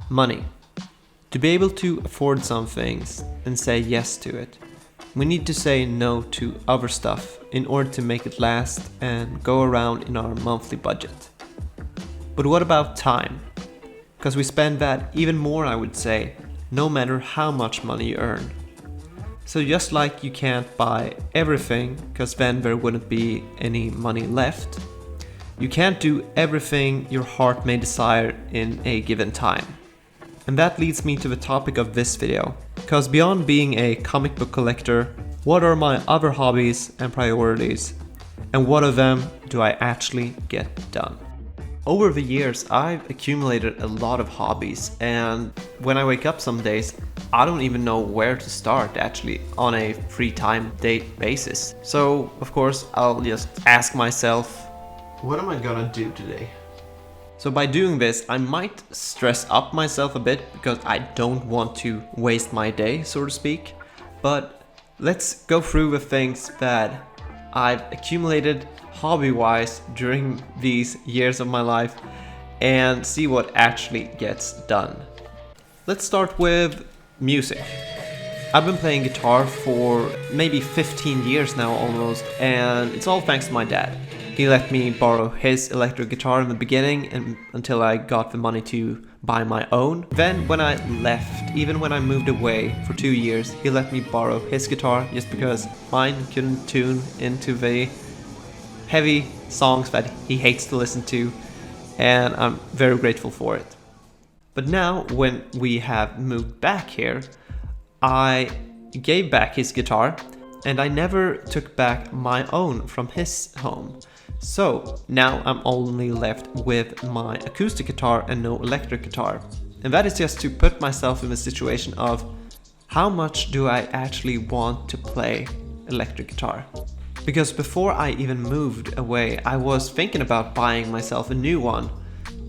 Money. To be able to afford some things and say yes to it, we need to say no to other stuff in order to make it last and go around in our monthly budget. But what about time? Because we spend that even more, I would say, no matter how much money you earn. So just like you can't buy everything, because then there wouldn't be any money left, you can't do everything your heart may desire in a given time. And that leads me to the topic of this video, because beyond being a comic book collector, what are my other hobbies and priorities, and what of them do I actually get done? Over the years, I've accumulated a lot of hobbies, and when I wake up some days, I don't even know where to start actually on a free time date basis. So, of course, I'll just ask myself, what am I gonna do today? So by doing this, I might stress up myself a bit because I don't want to waste my day, so to speak. But let's go through the things that I've accumulated hobby-wise during these years of my life and see what actually gets done. Let's start with music. I've been playing guitar for maybe 15 years now almost, and it's all thanks to my dad. He let me borrow his electric guitar in the beginning and until I got the money to buy my own. Then when I left, even when I moved away for 2 years, he let me borrow his guitar just because mine couldn't tune into the heavy songs that he hates to listen to, and I'm very grateful for it. But now when we have moved back here, I gave back his guitar and I never took back my own from his home. So now I'm only left with my acoustic guitar and no electric guitar. And that is just to put myself in the situation of how much do I actually want to play electric guitar? Because before I even moved away, I was thinking about buying myself a new one,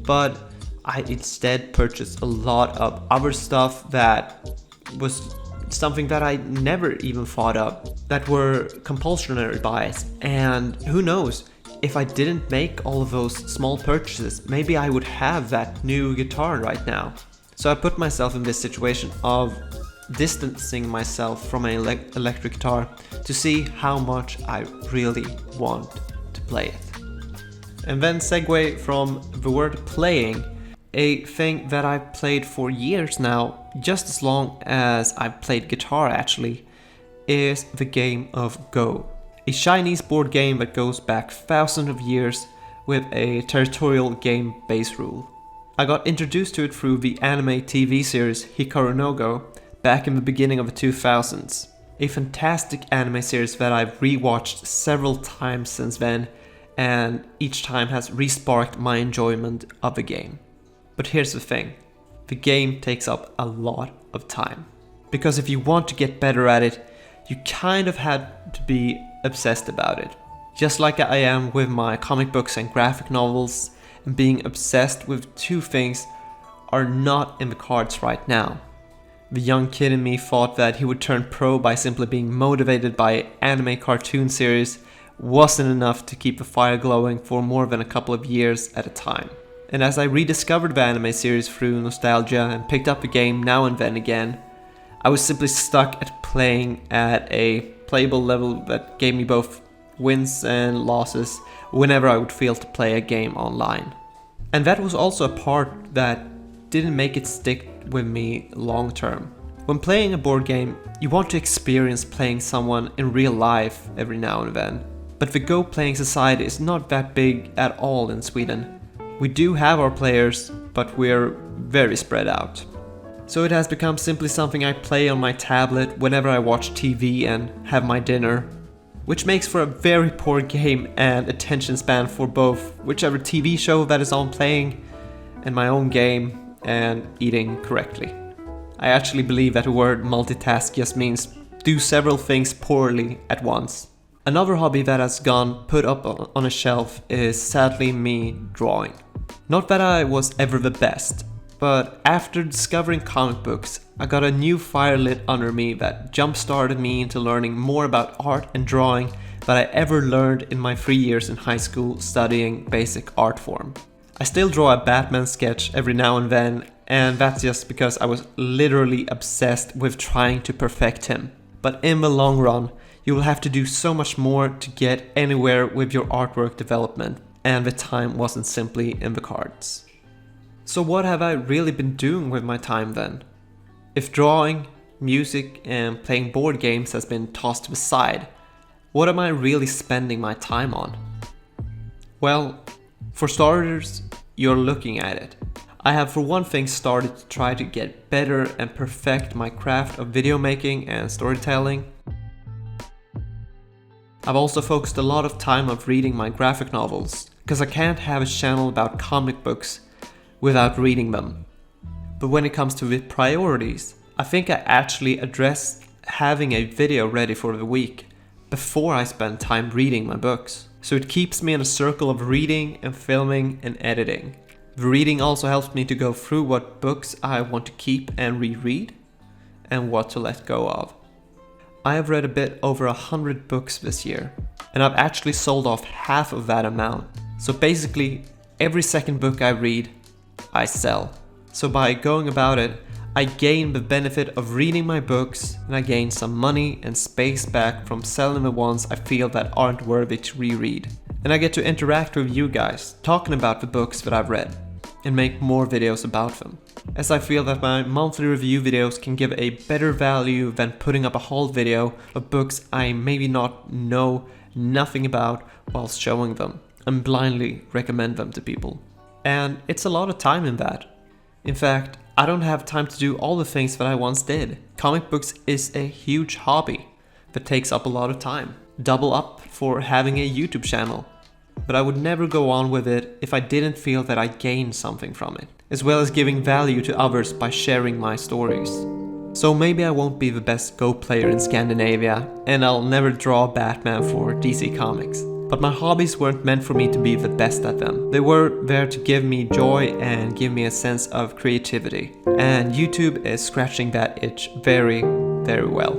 but I instead purchased a lot of other stuff that was something that I never even thought of, that were compulsory buys. And who knows, if I didn't make all of those small purchases, maybe I would have that new guitar right now. So I put myself in this situation of distancing myself from an electric guitar to see how much I really want to play it. And then segue from the word playing, a thing that I've played for years now, just as long as I've played guitar actually, is the game of Go. A Chinese board game that goes back thousands of years with a territorial game base rule. I got introduced to it through the anime TV series Hikaru no Go back in the beginning of the 2000s. A fantastic anime series that I've rewatched several times since then, and each time has re-sparked my enjoyment of the game. But here's the thing, the game takes up a lot of time. Because if you want to get better at it, you kind of had to be obsessed about it. Just like I am with my comic books and graphic novels, and being obsessed with two things are not in the cards right now. The young kid in me thought that he would turn pro by simply being motivated by anime cartoon series wasn't enough to keep the fire glowing for more than a couple of years at a time. And as I rediscovered the anime series through nostalgia and picked up the game now and then again, I was simply stuck at playing at a playable level that gave me both wins and losses whenever I would feel to play a game online. And that was also a part that didn't make it stick with me long term. When playing a board game, you want to experience playing someone in real life every now and then. But the Go playing society is not that big at all in Sweden. We do have our players, but we're very spread out. So it has become simply something I play on my tablet whenever I watch TV and have my dinner, which makes for a very poor game and attention span for both whichever TV show that is on playing and my own game and eating correctly. I actually believe that the word multitask just means do several things poorly at once. Another hobby that has gone put up on a shelf is sadly me drawing. Not that I was ever the best, but after discovering comic books, I got a new fire lit under me that jump-started me into learning more about art and drawing than I ever learned in my 3 years in high school studying basic art form. I still draw a Batman sketch every now and then, and that's just because I was literally obsessed with trying to perfect him. But in the long run, you will have to do so much more to get anywhere with your artwork development, and the time wasn't simply in the cards. So what have I really been doing with my time then? If drawing, music, and playing board games has been tossed to the side, what am I really spending my time on? Well, for starters, you're looking at it. I have for one thing started to try to get better and perfect my craft of video making and storytelling. I've also focused a lot of time on reading my graphic novels, because I can't have a channel about comic books without reading them. But when it comes to the priorities, I think I actually address having a video ready for the week before I spend time reading my books. So it keeps me in a circle of reading and filming and editing. The reading also helps me to go through what books I want to keep and reread, and what to let go of. I have read a bit over 100 books this year, and I've actually sold off half of that amount. So basically, every second book I read, I sell. So by going about it, I gain the benefit of reading my books, and I gain some money and space back from selling the ones I feel that aren't worthy to reread. And I get to interact with you guys, talking about the books that I've read, and make more videos about them, as I feel that my monthly review videos can give a better value than putting up a whole video of books I maybe not know nothing about whilst showing them, and blindly recommend them to people. And it's a lot of time in that. In fact, I don't have time to do all the things that I once did. Comic books is a huge hobby that takes up a lot of time. Double up for having a YouTube channel. But I would never go on with it if I didn't feel that I gained something from it, as well as giving value to others by sharing my stories. So maybe I won't be the best Go player in Scandinavia, and I'll never draw Batman for DC Comics. But my hobbies weren't meant for me to be the best at them. They were there to give me joy and give me a sense of creativity. And YouTube is scratching that itch very, very well.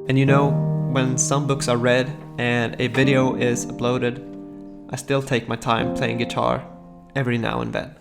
And you know, when some books are read and a video is uploaded, I still take my time playing guitar every now and then.